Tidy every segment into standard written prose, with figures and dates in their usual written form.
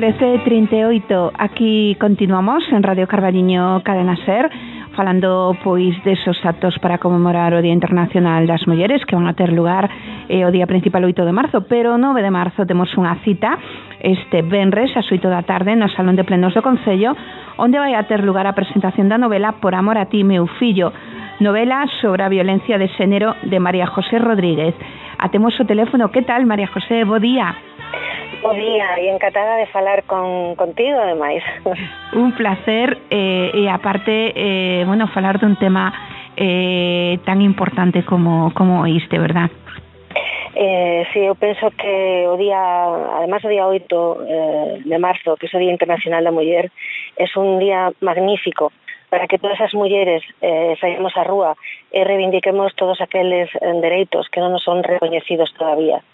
13:38, aquí continuamos en Radio Carballiño Cadena Ser, falando pois desos actos para conmemorar o Día Internacional das Mulleres que van a ter lugar o día principal 8 de marzo, pero o 9 de marzo temos unha cita este venres ás 8 da tarde no Salón de Plenos do Concello, onde vai a ter lugar a presentación da novela Por amor a ti, meu fillo, novela sobre a violencia de xénero de María José Rodríguez. Atemos o teléfono. Que tal, María José? Bo día. Bo día, e encantada de falar contigo, ademais. Un placer, e aparte, falar dun tema tan importante como este, verdad? Sí, eu penso que o día 8 de marzo, que é o Día Internacional da Muller, é un día magnífico para que todas as mulleres saímos á rúa e reivindiquemos todos aqueles dereitos que non nos son recoñecidos todavía.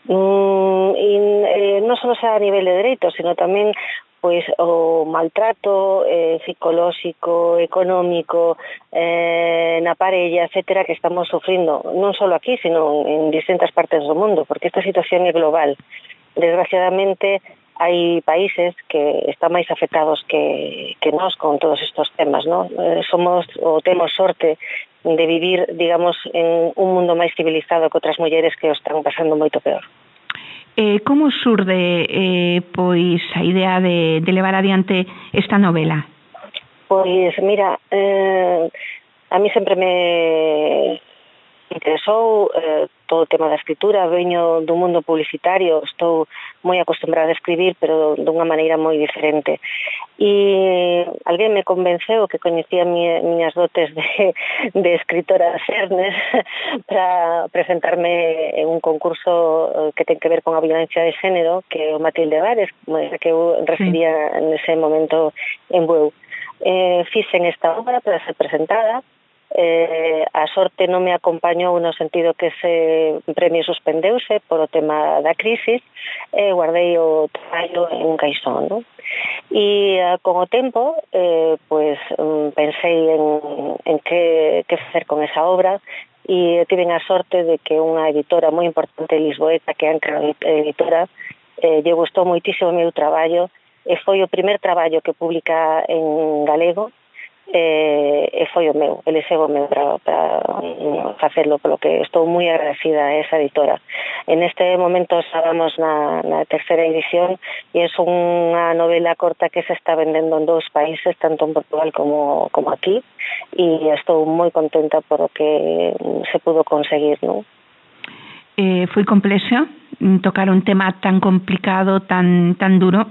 E non só a nivel de dereitos, sino tamén pois o maltrato psicolóxico, económico, na parella, etcétera, que estamos sufrindo, non só aquí, sino en distintas partes do mundo, porque esta situación é global. Desgraciadamente, hai países que están máis afectados que nós con todos estes temas, ¿no? Temos sorte de vivir, digamos, en un mundo máis civilizado que outras mulleres que o están pasando moito peor. Como surde pois a idea de levar adiante esta novela? Pois mira, a mí sempre me interesou todo o tema da escritura. Veño do mundo publicitario, estou moi acostumbrada a escribir, pero dunha maneira moi diferente. E alguén me convenceu que coñecía miñas dotes de escritora Sernes para presentarme en un concurso que ten que ver con a violencia de género, que é o Matilde Vares, que eu recibía nese momento en Bueu. Fixen esta obra para ser presentada. A sorte non me acompañou no sentido que ese premio suspendeuse por o tema da crisis e guardei o traballo en un caixón, non? E con o tempo pensei en que facer con esa obra e tiven a sorte de que unha editora moi importante lisboeta, que é Ancra Editora, lle gustou moitísimo o meu traballo e foi o primer traballo que publica en galego e foi o meu, elixeu o meu para facelo, polo que estou moi agradecida a esa editora. En este momento estábamos na terceira edición e é unha novela corta que se está vendendo en 2 países, tanto en Portugal como aquí, e estou moi contenta por o que se pudo conseguir, non? Foi complexo tocar un tema tan complicado, tan duro?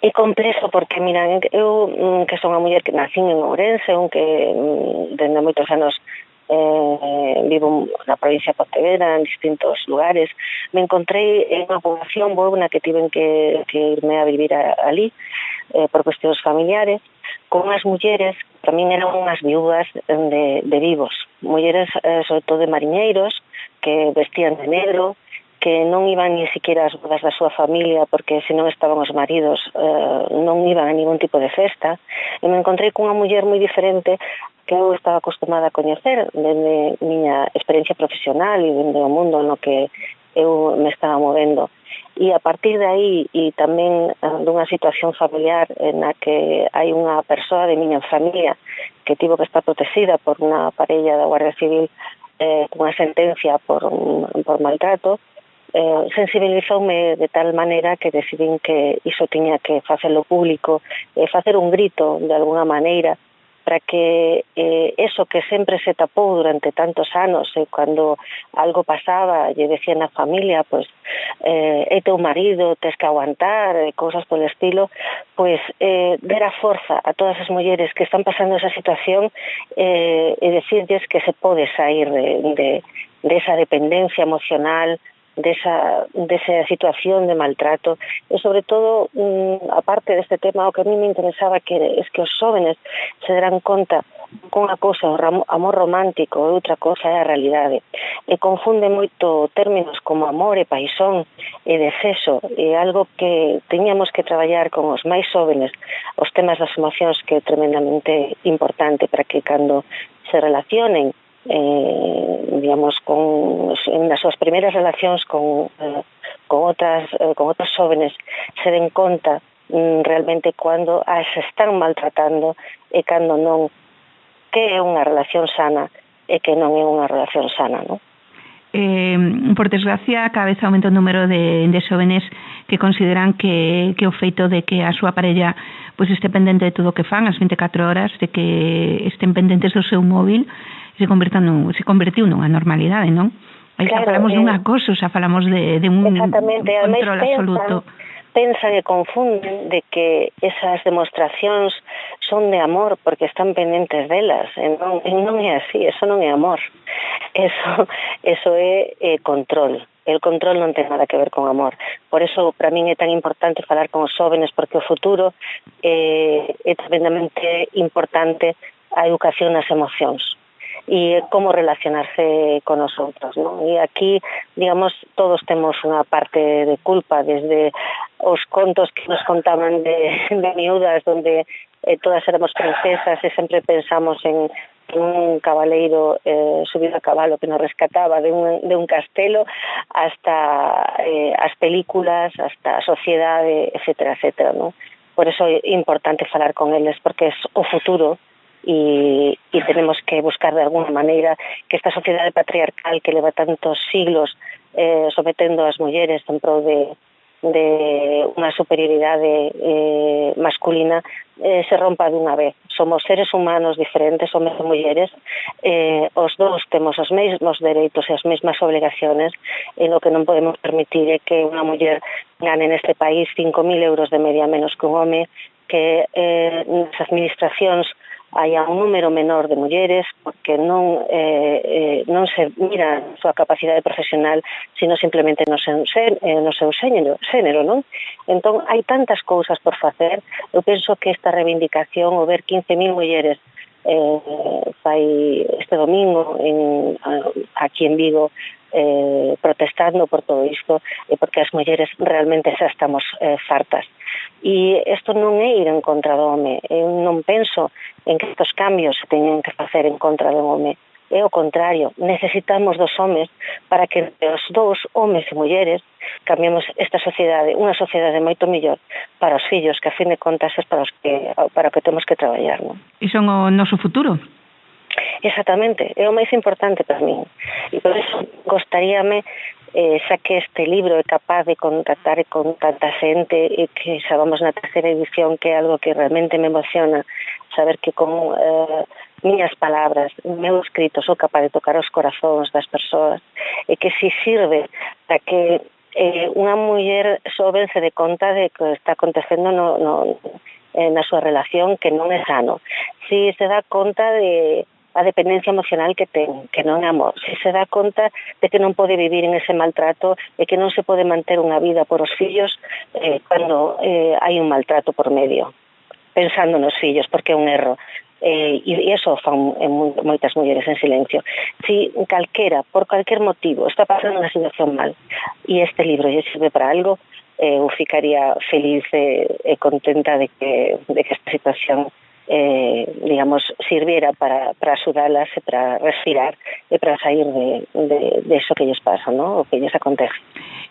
É complexo porque, mira, eu que son unha muller que nacín en Ourense, que dende moitos anos vivo na provincia de Pontevedra, en distintos lugares, me encontrei en unha población na que tiven que irme a vivir ali por cuestións familiares, con unhas mulleres, para min eran unhas viúvas de vivos, mulleres sobre todo de mariñeiros, que vestían de negro, que non iban ni siquiera ás bodas da súa familia porque se non estaban os maridos non iban a ningún tipo de festa, e me encontrei cunha muller moi diferente que eu estaba acostumada a coñecer dende miña experiencia profesional e dende o mundo no que eu me estaba movendo. E a partir de aí, e tamén dunha situación familiar na que hai unha persoa de miña familia que tivo que estar protegida por unha parella da Guardia Civil cunha sentencia por maltrato, sensibilizoume de tal maneira que decidín que iso tiña que facelo público e facer un grito de alguna maneira para que eso que sempre se tapou durante tantos anos, cando algo pasaba, lle decían a familia, pois é teu marido, tes que aguantar, cousas polo estilo, pois dera forza a todas as mulleres que están pasando esa situación e decirles que se pode sair de esa dependencia emocional, desa situación de maltrato e sobre todo, aparte deste tema, o que a mí me interesaba que es que os xóvenes se deran conta que unha cousa o amor romántico e outra cousa é a realidade e confunde moito términos como amor e paixón e desexo, e algo que teñamos que traballar con os máis xóvenes, os temas das emocións, que é tremendamente importante para que cando se relacionen digamos, nas súas primeiras relacións con con outros xóvenes se den conta realmente cando as están maltratando e cando non, que é unha relación sana e que non é unha relación sana, non? Por desgracia, cada vez aumenta o número de xóvenes que consideran que o feito de que a súa parella pois este pendente de todo o que fan as 24 horas, de que estén pendentes do seu móvil, se convertiu nunha normalidade, non? Aí claro, xa falamos dun acoso, xa falamos de un control absoluto. Pensan e confunden de que esas demostracións son de amor porque están pendentes delas, e non é así, eso non é amor, eso é control. El control non ten nada que ver con amor. Por eso, para min é tan importante falar con os jóvenes, porque o futuro é tremendamente importante a educación nas emocións e como relacionarse con os outros, non? E aquí, digamos, todos temos unha parte de culpa, desde os contos que nos contaban de miúdas, donde todas éramos princesas e sempre pensamos en un cabaleiro subido a cabalo que nos rescataba de un castelo, hasta as películas, hasta a sociedade, etcétera, etcétera, non? Por eso é importante falar con eles, porque é o futuro. Y tenemos que buscar de alguna maneira que esta sociedade patriarcal que leva tantos siglos sometendo as mulleres en prol de unha superioridade masculina se rompa dunha vez. Somos seres humanos diferentes, homes e mulleres, os dous temos os mesmos dereitos e as mesmas obligaciones, e o que non podemos permitir é que unha muller gane neste país 5.000 euros de media menos que un home, que nas administracións haya un número menor de mulleres porque non se mira a súa capacidade profesional, sino simplemente no seu xénero, non? Entón, hai tantas cousas por facer. Eu penso que esta reivindicación, o ver 15.000 mulleres fai este domingo aquí en Vigo protestando por todo isto, e porque as mulleres realmente xa estamos fartas. E isto non é ir en contra do home. Eu non penso en que estos cambios se teñen que facer en contra do home. É o contrario, necesitamos dos homes para que os dous, homes e mulleres, cambiemos esta sociedade, unha sociedade moito mellor para os fillos, que a fin de contas é para o que temos que traballar, non? E son o noso futuro. Exactamente, é o máis importante para min. E por iso gostaríame xa que este libro é capaz de contactar con tanta xente e que xa vamos na terceira edición, que é algo que realmente me emociona, saber que con miñas palabras, meu escrito, sou capaz de tocar os corazóns das persoas, e que si sirve para que unha muller xoven se dé conta de que está acontecendo na súa relación, que non é sano. Si se dá conta de a dependencia emocional que ten, que non é amor. Se se dá conta de que non pode vivir en ese maltrato e que non se pode manter unha vida por os fillos cando hai un maltrato por medio, pensando nos fillos, porque é un erro. E iso fan moitas mulleres en silencio. Si calquera, por calquer motivo, está pasando unha situación mal e este libro lle sirve para algo, eu ficaría feliz e contenta de que esta situación digamos, sirviera para axudalas e para respirar e para sair de eso que lles pasa, ¿no? O que lles acontece.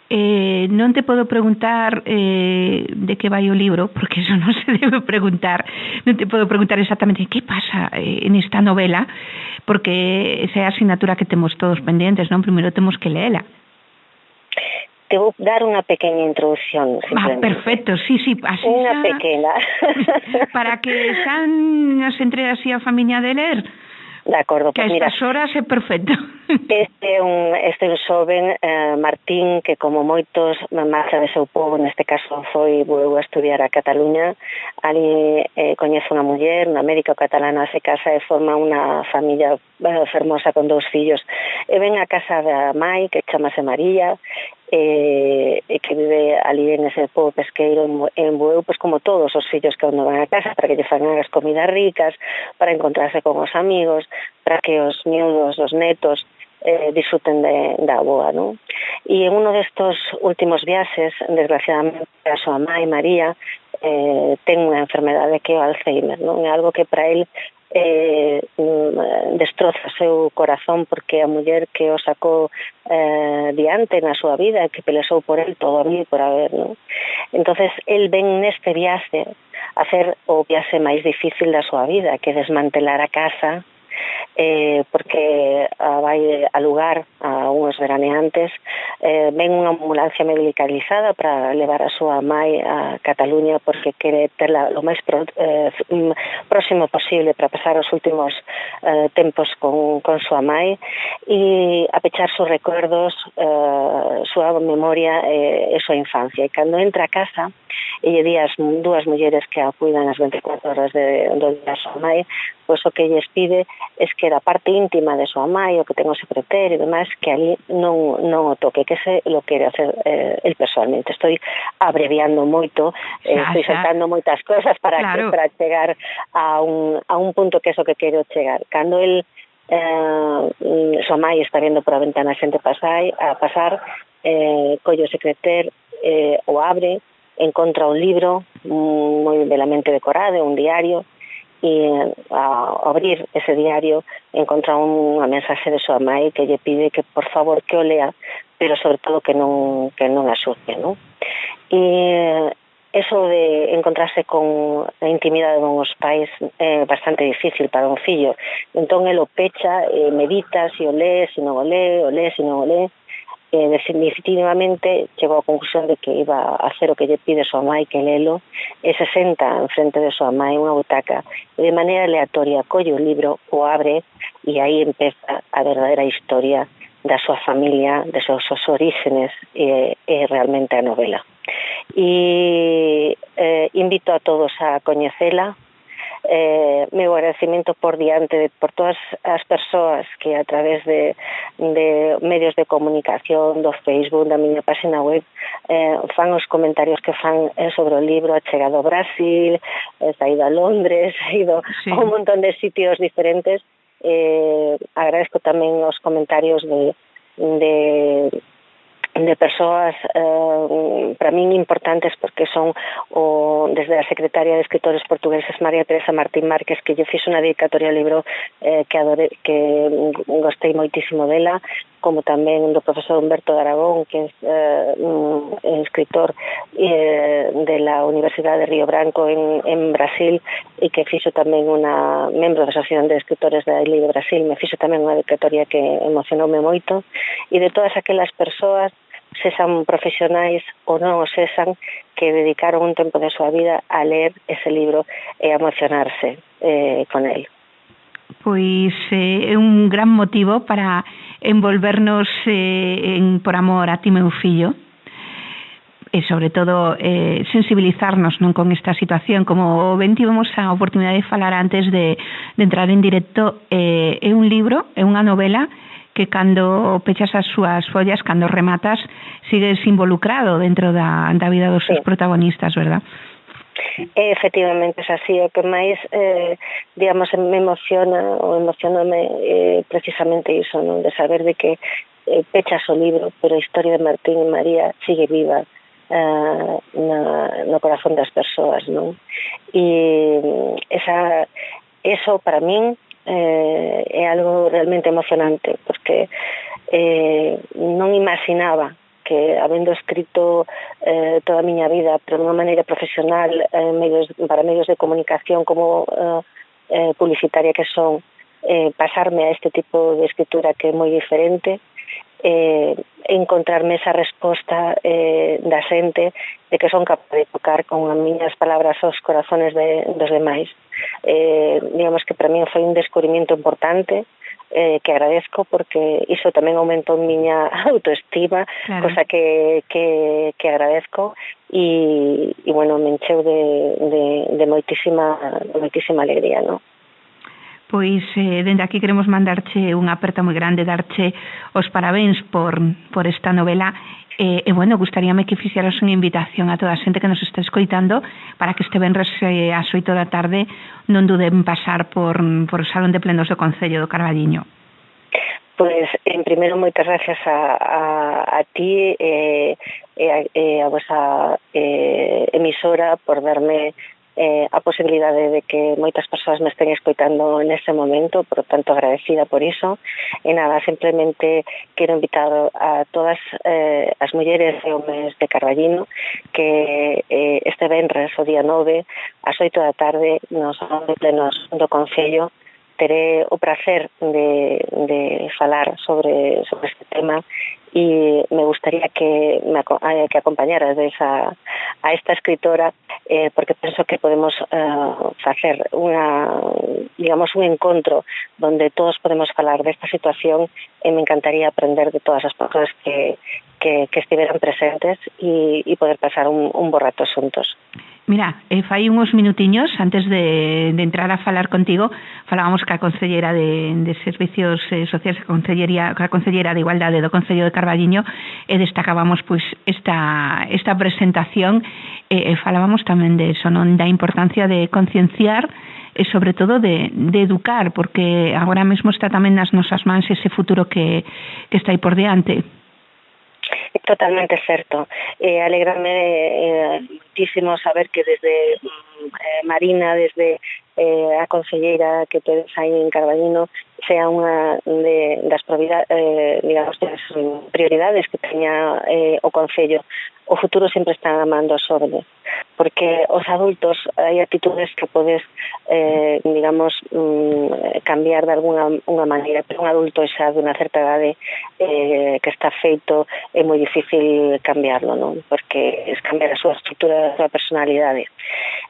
Non te podo preguntar de que vai o libro, porque eso non se debe preguntar. Non te podo preguntar exactamente que pasa nesta novela, porque esa é a asignatura que temos todos pendientes, non? Primeiro temos que leela. Te vou dar unha pequena introducción. Perfecto, sí, así unha pequena. Para que xa nos entre así a familia de ler. De acordo, pues que a estas horas é perfecto. Este é un xoven, Martín, que como moitos marcha de seu povo, neste caso foi a estudiar a Cataluña. Ali coñece unha muller, unha médica catalana, se casa e forma unha familia fermosa con 2 fillos. E ven a casa da mai, que chamase María, e que vive ali en ese pobo pesqueiro en Bueu, pues como todos os fillos que van a casa, para que lle fagan as comidas ricas, para encontrarse con os amigos, para que os miúdos, os netos disfruten da avoa, ¿no? E en uno destos últimos viaxes, desgraciadamente, a súa mai María ten unha enfermedade que é o Alzheimer, ¿no? É algo que para él destroza o seu corazón porque a muller que o sacou diante na súa vida, que pelexou por el todo a mí por haber, non? Entonces el ven neste viaxe a hacer o viaxe máis difícil da súa vida, que desmantelar a casa, porque vai a lugar a unhos veraneantes, ven unha ambulancia medicalizada para levar a súa mãe a Cataluña porque quere terla o máis próximo posible para pasar os últimos tempos con súa mãe e a pechar sus recuerdos, súa memoria e súa infancia. E cando entra a casa e lle di as dúas mulleres que a cuidan as 24 horas do día a súa mãe, pois o que lles pide es que da parte íntima de súa mãe, o que ten o secretario e demais, que ali non o toque, que se lo quere hacer el personalmente. Estoy abreviando moito, estoy saltando moitas cosas para chegar a un punto que é o que quero chegar. Cando el súa mãe está vendo por a ventana a xente pasar, colle o secreter, o abre, encontra un libro moi belamente decorado, un diario, e ao abrir ese diario encontra unha mensaxe de súa mãe que lle pide que por favor que o lea, pero sobre todo que non a sucie, non? E eso de encontrarse con a intimidade dos pais é bastante difícil para un fillo. Entón el o pecha, medita se o lee, se non o lee, se non o lee. Definitivamente chegou á conclusión de que iba a hacer o que lle pide súa mãe, que lelo, e se senta en frente de súa mãe unha butaca e de maneira aleatoria colle o libro, o abre e aí empeza a verdadeira historia da súa familia, de seus orígenes e realmente a novela. E invito a todos a coñecela. Meu agradecimento por diante por todas as persoas que a través de medios de comunicación, do Facebook, da miña página web, fan os comentarios que fan sobre o libro, a chegado ao Brasil, saído a Londres, ido a un montón de sitios diferentes. Agradezco tamén os comentarios de persoas para min importantes porque son desde a secretaria de escritores portugueses María Teresa Martín Márquez, que lle fixo unha dedicatoria ao libro que adorei, que gostei moitísimo dela, como tamén do profesor Humberto de Aragón, que é escritor de la Universidade de Río Branco en Brasil e que fixo tamén unha membro da Asociación de Escritores da Ilha de Brasil, me fixo tamén unha dedicatoria que emocionoume moito, e de todas aquelas persoas, sesan profesionais ou non o sesan, que dedicaron un tempo de súa vida a ler ese libro e a emocionarse con el. Pois é un gran motivo para envolvernos por amor a ti, meu fillo, e sobre todo sensibilizarnos non con esta situación. Como ben tivemos a oportunidade de falar antes de entrar en directo, é un libro, é unha novela que cando pechas as súas follas, cando rematas, sigues involucrado dentro da vida dos seus protagonistas, verdad? Efectivamente, é así. O que máis, digamos, me emociona ou emocioname precisamente iso, non? De saber de que pechas o libro, pero a historia de Martín e María sigue viva no corazón das persoas, non? E eso para min é algo realmente emocionante, porque non imaginaba que, habendo escrito toda a miña vida, pero de unha maneira profesional, para medios de comunicación como publicitaria que son, pasarme a este tipo de escritura que é moi diferente, encontrarme esa resposta da xente de que son capaz de tocar con as miñas palabras os corazones dos demais. Digamos que para mí foi un descubrimento importante, que agradezco porque iso tamén aumentou miña autoestima, claro. Cosa que agradezco e bueno, me encheu de moitísima alegría, non? Pois dende aquí queremos mandarche unha aperta moi grande, darche os parabéns por esta novela e bueno, gustaríame que fixeras unha invitación a toda a xente que nos está escoitando para que este venres ás 8 da tarde non duden pasar por o Salón de Plenos do Concello do Carballiño. Pois, en primeiro, moitas gracias a ti e a vosa emisora por darme a posibilidade de que moitas persoas me estén escoitando neste momento, por tanto agradecida por iso. E nada, simplemente quero invitar a todas as mulleres e homes de Carballiño que este venres, o día 9, ás 8 da tarde, nos salón de plenos do Concello, teré o placer de falar sobre este tema e me gustaría que acompañaras a esta escritora, porque penso que podemos facer un encontro donde todos podemos falar desta situación e me encantaría aprender de todas as persoas que estiveran presentes e poder pasar un bo rato xuntos. Mira, fai uns minutiños antes de entrar a falar contigo, falábamos ca Concellera de Servicios Sociais, ca Concellera de Igualdade do Concello de Carballiño, e destacábamos pois esta presentación, e falábamos tamén de eso, non, da importancia de concienciar e sobre todo de educar, porque agora mesmo está tamén nas nosas mans ese futuro que está aí por diante. Totalmente certo. Alegrame muitísimo saber que desde Marina, desde a concelleira que tedes aí en Carballiño, sea unha das prioridades que teña o Concello. O futuro sempre está amando aos jóvenes, porque os adultos hai actitudes que podes cambiar de alguna maneira, pero un adulto xa de unha certa idade que está feito é moi difícil cambiarlo, non? Porque es cambiar a súa estrutura, a súa personalidade.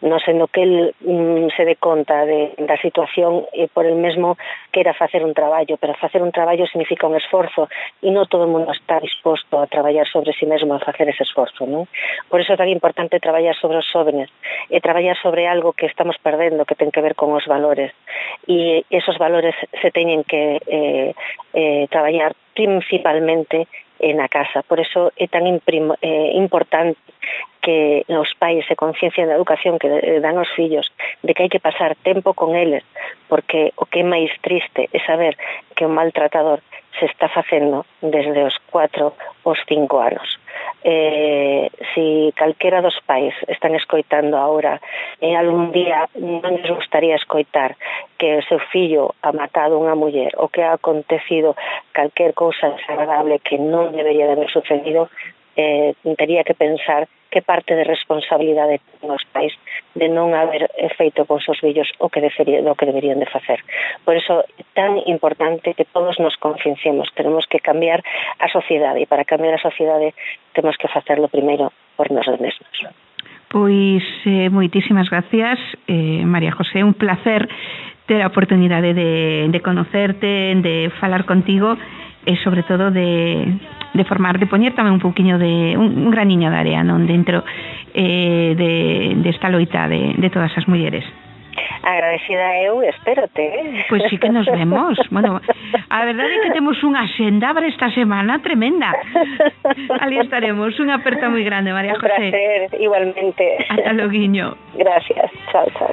Non sendo que el se dé conta da situación e por el mesmo quera facer un traballo, pero facer un traballo significa un esforzo e non todo o mundo está disposto a traballar sobre si mesmo, a facer ese esforzo, non? Por iso é tan importante traballar sobre os jóvenes e traballar sobre algo que estamos perdendo, que ten que ver con os valores, e esos valores se teñen que traballar principalmente na casa. Por eso é tan importante que os pais se conciencien da educación que dan aos fillos, de que hai que pasar tempo con eles, porque o que é máis triste é saber que un maltratador se está facendo desde os 4 aos 5 anos. Si calquera dos pais están escoitando agora e algún día non les gustaría escoitar que o seu fillo ha matado unha muller ou que ha acontecido calquer cousa desagradable que non debería de haber sucedido, tería que pensar que parte de responsabilidade ten os pais de non haber feito con seus fillos o que deberían de facer. Por iso é tan importante que todos nos concienciemos. Tenemos que cambiar a sociedade e para cambiar a sociedade temos que facerlo primeiro por nós mesmos. Pois moitísimas gracias, María José, un placer ter a oportunidade de conocerte, de falar contigo e sobre todo de formar, de poñer tamén un pouquiño de un graniño de area, non, dentro desta loita de todas as mulleres. Agradecida eu, espérote. Pois sí que nos vemos. Bueno, a verdade é que temos unha xenda para esta semana tremenda. Ali estaremos. Unha aperta moi grande, María José. Un placer, igualmente. Ata loguiño. Gracias, chao, chao.